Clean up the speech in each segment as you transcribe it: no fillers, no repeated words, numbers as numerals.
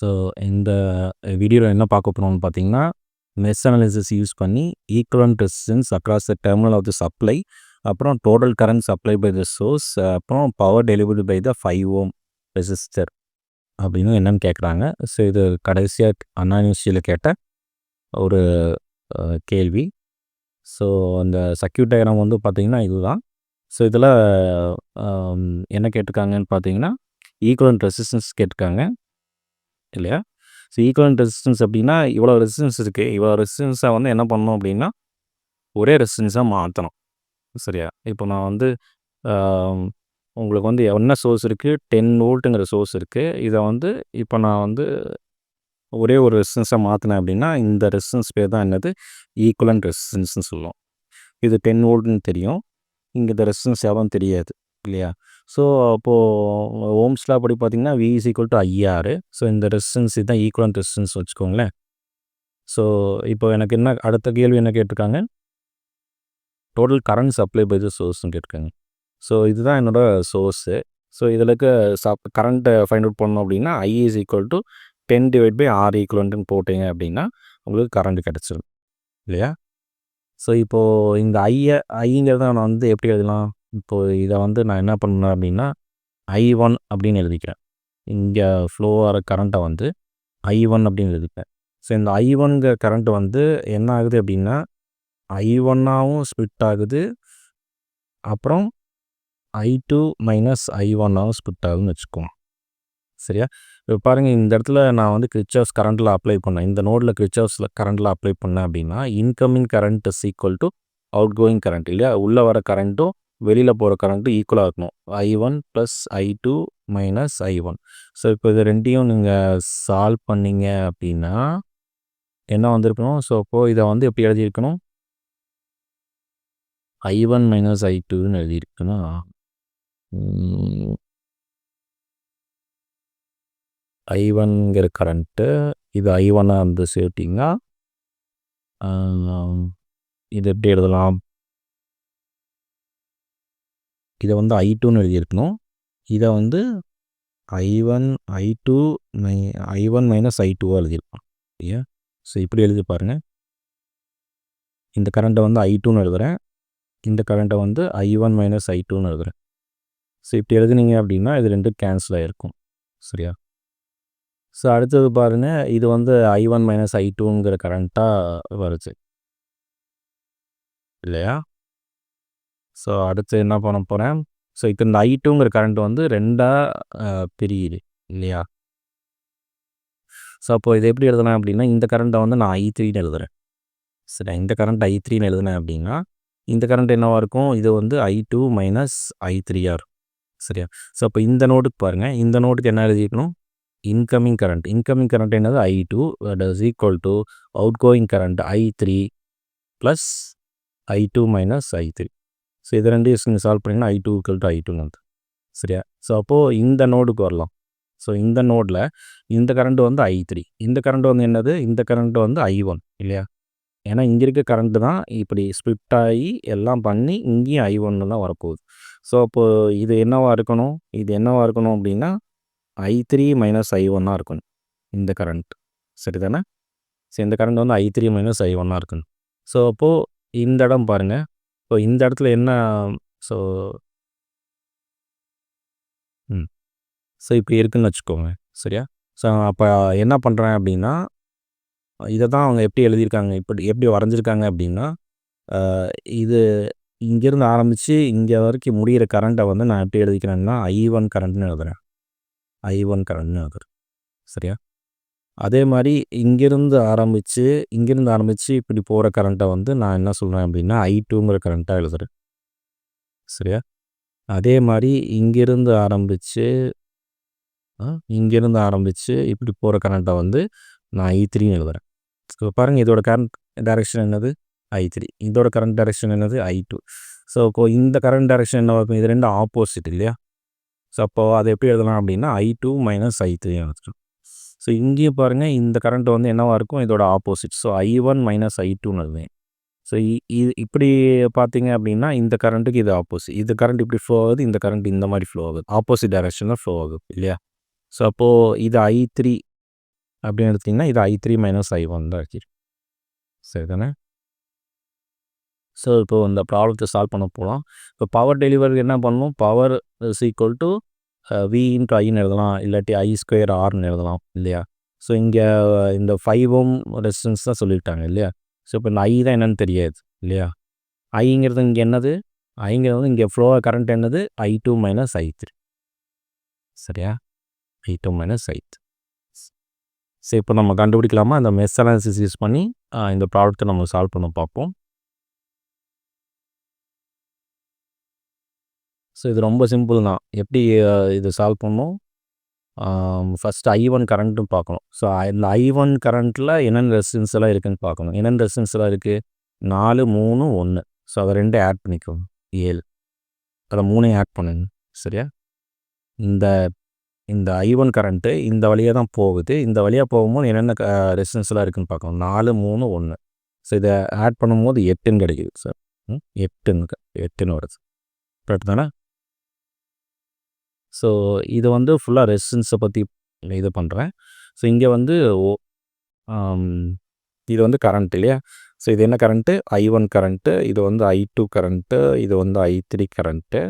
So இந்த வீடியோவில் என்ன பார்க்க போகிறோம்னு பார்த்தீங்கன்னா, மெஷ் அனாலிசிஸ் யூஸ் பண்ணி equivalent resistance across the terminal of the supply, அப்புறம் total current supply by the source, அப்புறம் power delivery by the 5 ohm resistor அப்படின்னு என்னன்னு கேட்குறாங்க. ஸோ இது கடைசியாக அண்ணா யூனிவர்சிட்டியில் கேட்ட ஒரு கேள்வி. ஸோ அந்த சர்க்யூட் டயக்ராம் வந்து பார்த்திங்கன்னா இதுதான். ஸோ இதில் என்ன கேட்டிருக்காங்கன்னு பார்த்தீங்கன்னா, ஈக்குவலன்ட் ரெசிஸ்டன்ஸ் கேட்டிருக்காங்க இல்லையா? ஸோ ஈக்குவலன்ட் ரெசிஸ்டன்ஸ் அப்படின்னா இவ்வளோ ரெசிஸ்டன்ஸ் இருக்குது, இவ்வளோ ரெசிஸ்டன்ஸை வந்து என்ன பண்ணணும் அப்படின்னா ஒரே ரெசிஸ்டன்ஸாக மாற்றணும். சரியா? இப்போ நான் வந்து உங்களுக்கு வந்து என்ன சோர்ஸ் இருக்குது, 10 வோல்ட்டுங்கிற சோர்ஸ் இருக்குது. இதை வந்து இப்போ நான் வந்து ஒரே ஒரு ரெசிஸ்டன்ஸாக மாற்றினேன் அப்படின்னா இந்த ரெசிஸ்டன்ஸ் பேர் தான் என்னது, ஈக்குவலன்ட் ரெசிஸ்டன்ஸ்னு சொல்லுவோம். இது 10 வோல்ட்னு தெரியும், இங்கே இந்த ரெசிஸ்டன்ஸ் எவ்வளோன்னு தெரியாது இல்லையா? ஸோ அப்போது ஓம்ஸ் லா படி பார்த்திங்கன்னா V = IR. ஸோ இந்த ரெசிஸ்டன்ஸ் இதுதான் ஈக்குவலன்ட் ரெசிஸ்டன்ஸ் வச்சுக்கோங்களேன். ஸோ இப்போ எனக்கு என்ன அடுத்த கேள்வி என்ன கேட்டிருக்காங்க, total current supply by the சோர்ஸ்னு கேட்டிருக்காங்க. ஸோ இதுதான் என்னோடய சோர்ஸு. ஸோ இதில் இருக்க கரண்ட்டை ஃபைண்ட் அவுட் பண்ணணும் அப்படின்னா I = 10/R ஈக்குவலன்ட்னு போட்டிங்க அப்படின்னா உங்களுக்கு கரண்ட் கிடச்சிடும் இல்லையா? ஸோ இப்போது இந்த ஐங்கிறத நான் வந்து எப்படி எழுதலாம், இப்போது இதை வந்து நான் என்ன பண்ணேன் அப்படின்னா I1 அப்படின்னு எழுதிக்கிறேன். இங்கே ஃப்ளோ ஆகிற கரண்ட்டை வந்து I1 அப்படின்னு எழுதிக்கிறேன். ஸோ இந்த I1ங்கிற கரண்ட் வந்து என்ன ஆகுது அப்படின்னா I1ஆகவும் ஸ்ப்ளிட் ஆகுது, அப்புறம் I2 - I1ஆகவும் ஸ்ப்ளிட் ஆகுதுன்னு வச்சுக்கோங்க. சரியா? இப்போ பாருங்கள், இந்த இடத்துல நான் வந்து கிர்ச்சாஃப்ஸ் கரண்ட்டில் அப்ளை பண்ணேன். இந்த நோடில் கிர்ச்சாஃப்ஸ் கரண்ட்டில் அப்ளை பண்ணேன் அப்படின்னா incoming current is equal to out going current இல்லையா? உள்ளே வர கரண்ட்டும் வெளியில் போகிற கரண்ட்டும் ஈக்குவலாக இருக்கணும். I1 + I2 - I1. ஸோ இப்போ இது ரெண்டையும் நீங்கள் சால்வ் பண்ணிங்க அப்படின்னா என்ன வந்திருக்கணும், ஸோ அப்போது இதை வந்து எப்படி எழுதியிருக்கணும், I1 - I2ன்னு எழுதியிருக்குன்னா I1ங்கிற கரண்ட்டு இது I1ஆக இருந்து சேர்த்திங்கன்னா இது எப்படி எழுதலாம், இதை வந்து I2ன்னு எழுதியிருக்கணும், இதை வந்து I1 - I2ஆக எழுதியிருக்கணும் இல்லையா? ஸோ இப்படி எழுதி பாருங்கள், இந்த கரண்ட்டை வந்து I2ன்னு எழுதுகிறேன், இந்த கரண்ட்டை வந்து I1 - I2ன்னு எழுதுகிறேன். ஸோ இப்படி எழுதுனீங்க அப்படின்னா இது ரெண்டும் கேன்சல் ஆகிருக்கும். சரியா? ஸோ அடுத்தது பாருங்கள், இது வந்து I1 - I2ங்கிற கரண்ட்டாக வருது இல்லையா? ஸோ அடுத்து என்ன பண்ண போகிறேன், ஸோ இப்போ இந்த I2ங்கிற கரண்ட் வந்து ரெண்டாக பிரியுது இல்லையா? ஸோ அப்போது இதை எப்படி எழுதலாம் அப்படின்னா இந்த கரண்ட்டை வந்து நான் I3ன்னு எழுதுகிறேன். சரி, இந்த கரண்ட் I3ன்னு எழுதுனேன் அப்படின்னா இந்த கரண்ட் என்னவாக இருக்கும், இது வந்து I2 - I3ஆக இருக்கும். சரியா? ஸோ அப்போ இந்த நோடுக்கு பாருங்கள், இந்த நோடுக்கு என்ன எழுதிக்கணும், இன்கமிங் கரண்ட் என்னது I2 that is equal to outgoing current I3 plus I2 minus I3. So இது ரெண்டையும் சால்வ் பண்ணிங்கன்னா I2 = I2ன்னு வந்து. சரியா? ஸோ அப்போது இந்த நோடுக்கு வரலாம். ஸோ இந்த நோடில் இந்த கரண்ட் வந்து I3, இந்த கரண்ட் வந்து என்னது, இந்த கரண்ட் வந்து I1 இல்லையா? ஏன்னா இங்கே இருக்க கரண்ட்டு தான் இப்படி ஸ்ப்ளிட் ஆகி எல்லாம் பண்ணி இங்கேயும் I1 தான் வரப்போகுது. ஸோ அப்போது இது என்னவாக இருக்கணும், அப்படின்னா I3 - I1ஆக இருக்கணும் இந்த கரண்ட். சரி தானே? ஸோ இந்த கரண்ட் வந்து I3 - I1ஆக இருக்கணும். ஸோ அப்போது இந்த இடம் பாருங்கள், ஸோ இந்த இடத்துல என்ன, ஸோ இப்படி இருக்குதுன்னு வச்சுக்கோங்க. சரியா? ஸோ அப்போ என்ன பண்ணுறேன் அப்படின்னா இதை தான் அவங்க எப்படி எழுதியிருக்காங்க, எப்படி வரைஞ்சிருக்காங்க அப்படின்னா இது இங்கேருந்து ஆரம்பித்து இங்கே வரைக்கும் முடிகிற கரண்ட்டை வந்து நான் எப்படி எழுதிக்கிறேன்னா I1 கரண்ட்னு எழுதுகிறேன். சரியா? அதே மாதிரி இங்கேருந்து ஆரம்பித்து இப்படி போகிற கரண்ட்டை வந்து நான் என்ன சொல்கிறேன் அப்படின்னா I2ங்கிற கரண்ட்டாக எழுதுகிறேன். சரியா? அதே மாதிரி இங்கேருந்து ஆரம்பித்து இப்படி போகிற கரண்ட்டை வந்து நான் I3ன்னு எழுதுகிறேன். ஸோ பாருங்கள், இதோட கரண்ட் டைரெக்ஷன் என்னது I3, இதோட கரண்ட் டைரெக்ஷன் என்னது I2. ஸோ இப்போது இந்த கரண்ட் டைரெக்ஷன் என்ன இருக்கும், இது ரெண்டும் ஆப்போசிட் இல்லையா? ஸோ அப்போது அதை எப்படி எழுதலாம் அப்படின்னா I2 - I3 எழுதலாம். ஸோ இங்கேயும் பாருங்கள், இந்த கரண்ட் வந்து என்னவாக இருக்கும், இதோட ஆப்போசிட். ஸோ I1 - I2ன்னு எழுதுவேன். ஸோ இது இப்படி பார்த்தீங்க அப்படின்னா இந்த கரண்ட்டுக்கு இது ஆப்போசிட், இந்த கரண்ட் இப்படி ஃப்ளோ ஆகுது, இந்த கரண்ட் இந்த மாதிரி ஃப்ளோ ஆகுது, ஆப்போசிட் டைரெக்ஷனில் ஃப்ளோ ஆகுது இல்லையா? ஸோ அப்போது இது I3 அப்படின்னு எடுத்திங்கன்னா இது I3 மைனஸ் I1 தான் இருக்குது. சரி தானே? ஸோ இப்போ இந்த ப்ராப்ளத்தை சால்வ் பண்ண போகலாம். இப்போ பவர் டெலிவரி என்ன பண்ணணும்? Power is equal to V into ஐன்னு எழுதலாம், இல்லாட்டி I² Rன்னு எழுதலாம் இல்லையா? ஸோ இங்கே இந்த 5 ஓம் ரெசிஸ்டன்ஸ் தான் சொல்லிட்டாங்க இல்லையா? ஸோ இப்போ இந்த I தான் என்னன்னு தெரியாது இல்லையா? ஐங்கிறது இங்கே என்னது? ஐங்கிறது இங்கே ஃப்ளோ கரண்ட் என்னது? I2 minus I3. சரியா? I2 minus I3. சரி, இப்போ நம்ம கண்டுபிடிக்கலாமா? அந்த மெஷ் அனாலிசிஸ் யூஸ் பண்ணி இந்த ப்ராப்ளத்தை நம்ம சால்வ் பண்ண பார்ப்போம். ஸோ இது ரொம்ப சிம்பிள் தான். எப்படி இது சால்வ் பண்ணணும்? ஃபஸ்ட்டு I1 கரண்ட்டும் பார்க்கணும். ஸோ இந்த I1 கரண்ட்டில் என்னென்ன ரெசிஸ்டன்ஸ் எல்லாம் இருக்குதுன்னு பார்க்கணும். என்னென்ன ரெசிஸ்டன்ஸ் எல்லாம் இருக்குது? 4, 3, 1. ஸோ அதை 2 ஆட் பண்ணிக்கோங்க, 7. அதை 3 ஆட் பண்ணுங்க. சரியா? இந்த இந்த I1 கரண்ட்டு இந்த வழியாக தான் போகுது. இந்த வழியாக போகும்போது என்னென்ன ரெசிஸ்டன்ஸ் எல்லாம் இருக்குதுன்னு பார்க்கணும். 4, 3, 1. ஸோ இதை ஆட் பண்ணும்போது 8ன்னு கிடைக்குது சார். 8ன்னு வருது. கரெக்ட் தானே? ஸோ இது வந்து ஃபுல்லாக ரெசிஸ்டன்ஸை பற்றி இது பண்ணுறேன். ஸோ இங்கே வந்து இது வந்து கரண்ட் இல்லையா? ஸோ இது என்ன கரண்ட்டு? I1 கரண்ட்டு, இது வந்து I2 கரண்ட்டு, இது வந்து I3 current.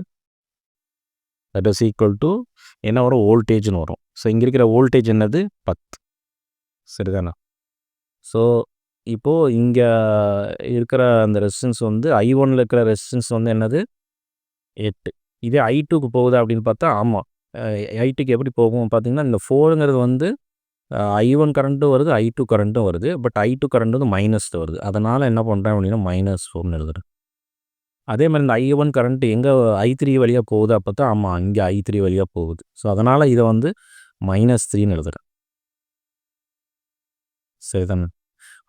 That is equal to என்ன வரும்? வோல்டேஜ்னு வரும். ஸோ இங்கே இருக்கிற வோல்டேஜ் என்னது? 10. சரிதானே? ஸோ இப்போது இங்கே இருக்கிற அந்த ரெசிஸ்டன்ஸ் வந்து I1ல் இருக்கிற ரெசிஸ்டன்ஸ் வந்து என்னது? 8. இதே I2க்கு போகுது அப்படின்னு பார்த்தா, ஆமாம், I2க்கு எப்படி போகும் பார்த்தீங்கன்னா, இந்த 4ங்கிறது வந்து I1 கரண்ட்டும் வருது, I2 கரண்ட்டும் வருது. பட் I2 கரண்ட் வந்து மைனஸில் வருது. அதனால் என்ன பண்ணுறேன் அப்படின்னா -4ன்னு எழுதுறேன். அதே மாதிரி இந்த I1 கரண்ட் எங்கே I3 வழியாக போகுது அப்போ தான், ஆமாம், இங்கே I3 வழியாக போகுது. ஸோ அதனால் இதை வந்து -3ன்னு எழுதுறேன். சரிதானே?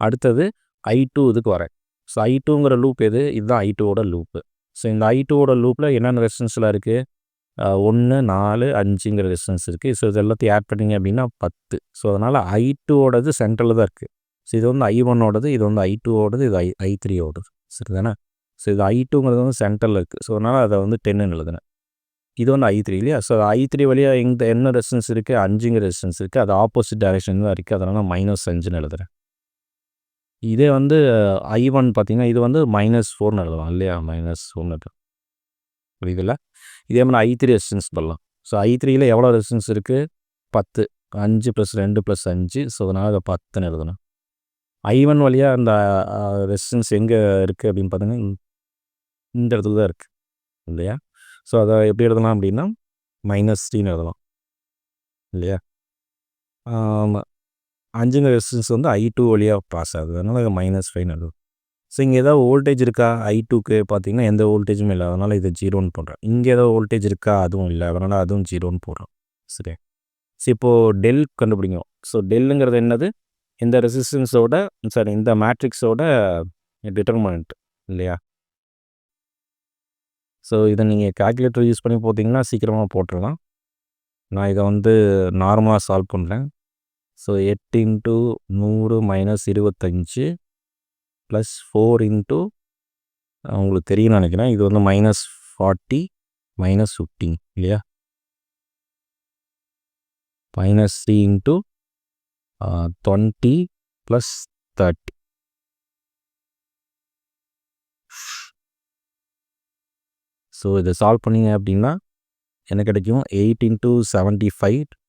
அடுத்தது I2 இதுக்கு வரேன். ஸோ I2ங்கிற லூப் எது? இதுதான் I2ஓட லூப்பு. ஸோ இந்த I2ஓட லூப்பில் என்னென்ன ரெசிஸ்டன்ஸ்லாம் இருக்குது? 1, 4, 5ங்கிற ரெசிஸ்டன்ஸ் இருக்குது. ஸோ இது எல்லாத்தையும் ஆட் பண்ணிங்க அப்படின்னா 10. ஸோ அதனால் I2ஓடது சென்ட்ரலில் தான் இருக்குது. ஸோ இது வந்து I1ஓடது, இது வந்து I2ஓடது, இது I3ஓடது. சரிதானே? ஸோ இது I2ங்கிறது வந்து சென்டரில் இருக்குது. ஸோ அதனால் அதை வந்து 10ன்னு எழுதுனேன். இது வந்து I3 இல்லையா? ஸோ I3 வழியாக என்ன ரெசிஸ்டன்ஸ் இருக்குது? 5ங்கிற ரெசிஸ்டன்ஸ் இருக்குது. அது ஆப்போசிட் டைரெக்ஷன் தான் இருக்குது. அதனால் -5ன்னு எழுதுறேன். இதே வந்து I1 பார்த்தீங்கன்னா, இது வந்து -4ன்னு எழுதலாம் இல்லையா? -4ன்னு எழுதலாம். புரியுதுல்ல? இதே மாதிரி I3 ரெசிஸ்டன்ஸ் பண்ணலாம். ஸோ I3யில் எவ்வளோ ரெசிஸ்டன்ஸ் இருக்குது? 10. 5 + 2 + 5. ஸோ அதனால் அதை 10ன்னு எழுதணும். I1 வழியாக அந்த ரெசிஸ்டன்ஸ் எங்கே இருக்குது அப்படின்னு பார்த்தீங்கன்னா, இந்த இடத்துல தான் இருக்குது இல்லையா? ஸோ அதை எப்படி எழுதலாம் அப்படின்னா, -3ன்னு எழுதலாம் இல்லையா? 5ங்கிற ரெசிஸ்டன்ஸ் வந்து I2 வழியாக பாஸ் ஆகுது. அதனால் அது -5ன்னு எழுதும். ஸோ இங்கே ஏதாவது வோல்டேஜ் இருக்கா? I2க்கு பார்த்தீங்கன்னா எந்த வோல்டேஜுமே இல்லை. அதனால் இதை 0ன்னு போடுறேன். இங்கே ஏதாவது வோல்டேஜ் இருக்கா? அதுவும் இல்லை. அதனால் அதுவும் 0ன்னு போடுறோம். சரி. ஸோ இப்போது டெல் கண்டுபிடிக்கணும். ஸோ டெல்லுங்கிறது என்னது? இந்த ரெசிஸ்டன்ஸோட இந்த மேட்ரிக்ஸோட டிட்டர்மினன்ட் இல்லையா? ஸோ இதை நீங்கள் கால்குலேட்டர் யூஸ் பண்ணி போட்டிங்கன்னா சீக்கிரமாக போட்டுடலாம். நான் இதை வந்து நார்மலாக சால்வ் பண்ணுறேன். ஸோ 8 × 100 - 25 + 4 × உங்களுக்கு தெரியும்னு நினைக்கிறேன். இது வந்து -40 - 15 இல்லையா? -3 × 20 + 30. ஸோ இதை சால்வ் பண்ணிங்க அப்படின்னா என்ன கிடைக்கும்? 8 × 75 -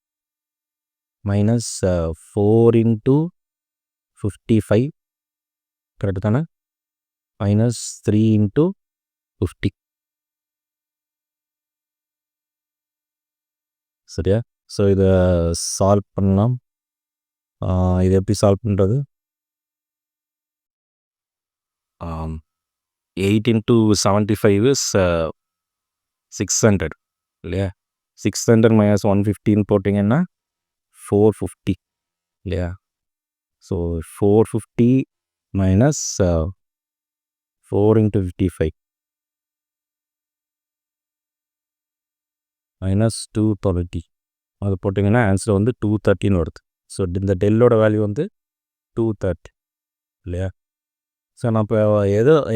4 × 55 கரெக்டு தானே? -3 × 50. சரியா? ஸோ இதை சால்வ் பண்ணலாம். இது எப்படி சால்வ் பண்ணுறது? 8 × 75 இஸ் 600 இல்லையா? 600 - 115 போட்டிங்கன்னா 450 இல்லையா? ஸோ 450 - 4 × 55 -230. அது போட்டிங்கன்னா ஆன்சர் வந்து 230ன்னு வருது. ஸோ இந்த டெல்லோட வேல்யூ வந்து 230 இல்லையா? ஸோ நான் இப்போ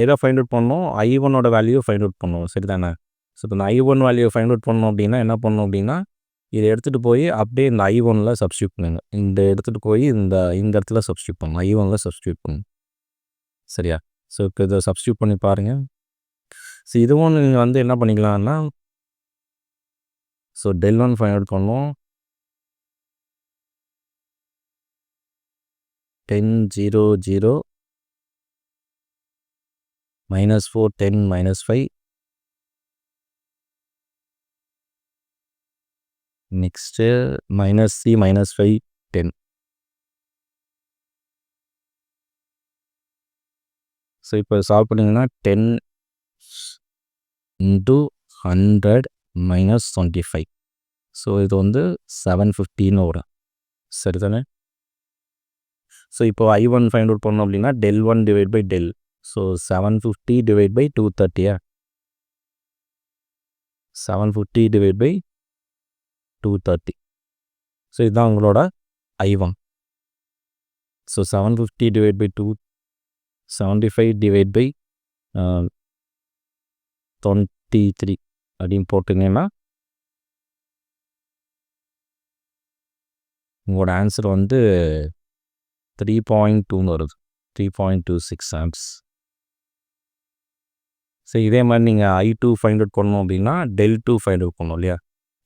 எதை ஃபைண்ட் அவுட் பண்ணணும்? I1ஓட வேல்யூ ஃபைண்ட் அவுட் பண்ணணும். சரி தானே? ஸோ இப்போ இந்த I1 வேல்யூ ஃபைண்ட் அவுட் பண்ணணும் அப்படின்னா என்ன பண்ணணும் அப்படின்னா, இதை எடுத்துகிட்டு போய் அப்படியே இந்த I1ல சப்ஸ்டியூட் பண்ணுங்க. இந்த எடுத்துகிட்டு போய் இந்த இடத்துல சப்ஸ்டியூட் பண்ணுங்க. I1ல சப்ஸ்டியூட் பண்ணுங்க. சரியா? ஸோ இப்போ இதை சப்ஸ்டியூட் பண்ணி பாருங்கள். ஸோ இதுவும் நீங்கள் வந்து என்ன பண்ணிக்கலாம்னா, ஸோ del1 ஃபைண்ட் அவுட் பண்ணோம். 10 0 0 -4 10 -5 நெக்ஸ்ட்டு -3 -5 10. ஸோ இப்போ சால்வ் பண்ணிங்கன்னா 10 × 100 - 25. ஸோ இது வந்து 750ன்னு வரும். சரி தானே? ஸோ இப்போ I1 ஃபைண்ட் அவுட் பண்ணோம் அப்படின்னா del1 divide by del. So 750 divide by 230. 750 divide by 230. So இதுதான் உங்களோட I1. So 750 divide by 275 divide by 23 அப்படின்னு போட்டிங்கன்னா உங்களோட ஆன்சர் வந்து 3.2ன்னு வருது. 3.26 ஆம்ப்ஸ். ஸோ இதே மாதிரி நீங்கள் I2 ஃபைண்ட் அவுட் பண்ணணும் அப்படின்னா del2 ஃபைண்ட் அவுட் பண்ணணும் இல்லையா?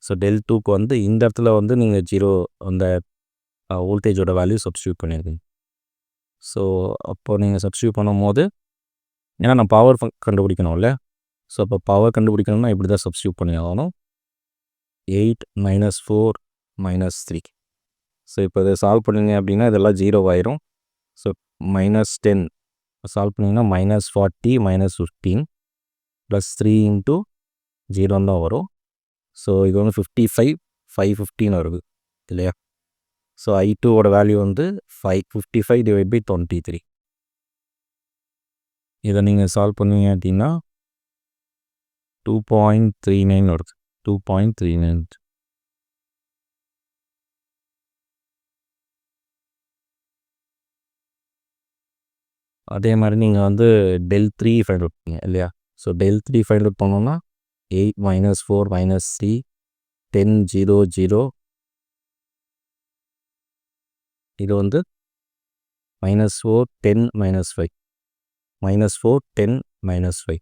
ஸோ del2க்கு வந்து இந்த இடத்துல வந்து நீங்கள் 0 அந்த வோல்டேஜோட வேல்யூ சப்ஸ்டியூட் பண்ணியிருக்கீங்க. ஸோ அப்போ நீங்கள் சப்ஸ்டியூட் பண்ணும்போது ஏன்னா நான் பவர் கண்டுபிடிக்கணும் இல்லையா? ஸோ அப்போ பவர் கண்டுபிடிக்கணும்னா இப்படி தான் சப்ஸ்டியூட் பண்ணி ஆகணும். 8 - 4 - 3. ஸோ இப்போ இதை சால்வ் பண்ணிங்க அப்படின்னா இதெல்லாம் 0 ஆயிரும். ஸோ -10 சால்வ் பண்ணிங்கன்னா -40 -15 +3 × 0 தான் வரும். ஸோ இது வந்து 55 515 வருது இல்லையா? ஸோ I2ஓட வேல்யூ வந்து 55 டிவைட் பை 23. இதை நீங்கள் சால்வ் பண்ணுவீங்க அப்படின்னா 2.39 வருது. 2.39. அதே மாதிரி நீங்கள் வந்து del3 ஃபைண்ட் அவுட் பண்ணீங்க இல்லையா? ஸோ del3 ஃபைண்ட் அவுட் பண்ணோன்னா 8 - 4 - 3 10 0 0. இது வந்து -4 10 -5 -4 10 -5.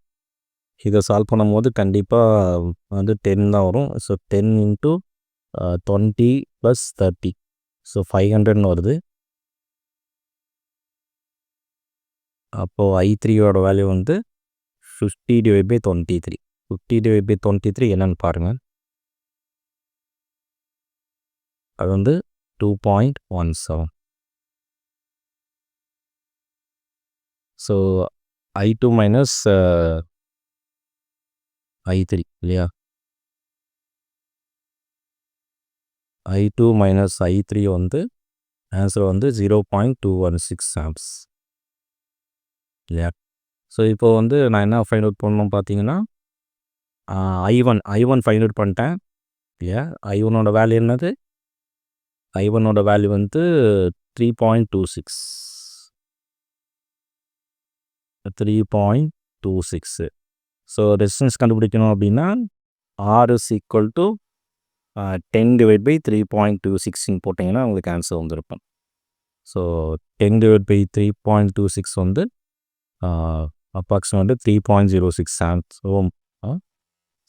இதை சால்வ் பண்ணும்போது கண்டிப்பாக வந்து 10 தான் வரும். ஸோ 10 × 20 + 30. ஸோ 500ன்னு வருது. அப்போது I3யோட வேல்யூ வந்து 50 டிவைட் பை 23. 50 டிவைட் பை 23 என்னன்னு பாருங்கள். அது வந்து 2.17. ஸோ I2 மைனஸ் I3 இல்லையா? I2 மைனஸ் I3 வந்து ஆன்சர் வந்து 0.216 ஆம்ப்ஸ் இல்லையா? ஸோ இப்போ வந்து நான் என்ன ஃபைண்ட் அவுட் பண்ணணும் பார்த்தீங்கன்னா I1 ஃபைண்ட் அவுட் பண்ணிட்டேன் இல்லையா? I1ஓட வேல்யூ என்னது? I1ஓட வேல்யூ வந்து 3.26. 3.26. ஸோ ரெசிஸ்டன்ஸ் கண்டுபிடிக்கணும் அப்படின்னா R is equal to 10 divide by 3.26 போட்டிங்கன்னா உங்களுக்கு ஆன்சர் வந்துருப்பேன். ஸோ 10 டிவைட் பை 3.26 வந்து அப்ராக்சிமேட்லி 3.06 ஆம்ப்ஸ் ஓம்.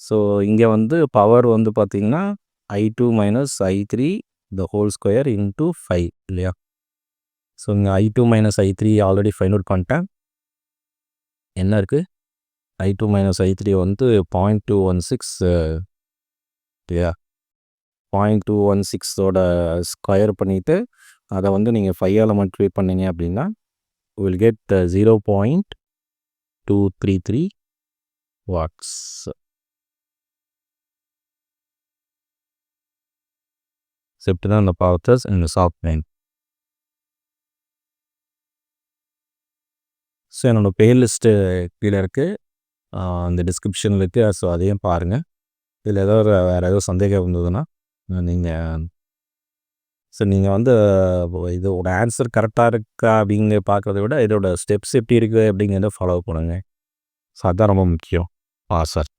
ஸோ இங்கே வந்து பவர் வந்து பார்த்திங்கன்னா I2 minus I3 the whole square into 5 இல்லையா? ஸோ இங்கே I2 minus I3 already find out பண்ணிட்டேன். என்ன இருக்குது? I2 மைனஸ் I3 வந்து 0.216 இல்லையா? 0.216ஓட ஸ்கொயர் பண்ணிவிட்டு அதை வந்து நீங்கள் 5ஆல் மல்டிப்ளை பண்ணிங்க அப்படின்னா வில் கெட் 0.233 வாட்ஸ். இப்படி தான் இந்த பவர்ஸ் இந்த சாஃப்ட்வேர். ஸோ என்னோடய பிளேலிஸ்ட்டு கீழே இருக்குது, அந்த டிஸ்கிரிப்ஷனில் இருக்குது. ஸோ அதையும் பாருங்கள். இதில் ஏதாவது வேறு ஏதோ சந்தேகம் இருந்ததுன்னா நீங்கள் வந்து இதோட ஆன்சர் கரெக்டாக இருக்கா அப்படிங்க பார்க்குறத விட இதோட ஸ்டெப்ஸ் எப்படி இருக்குது அப்படிங்கிறத ஃபாலோ பண்ணுங்கள். ஸோ அதுதான் ரொம்ப முக்கியம். சார்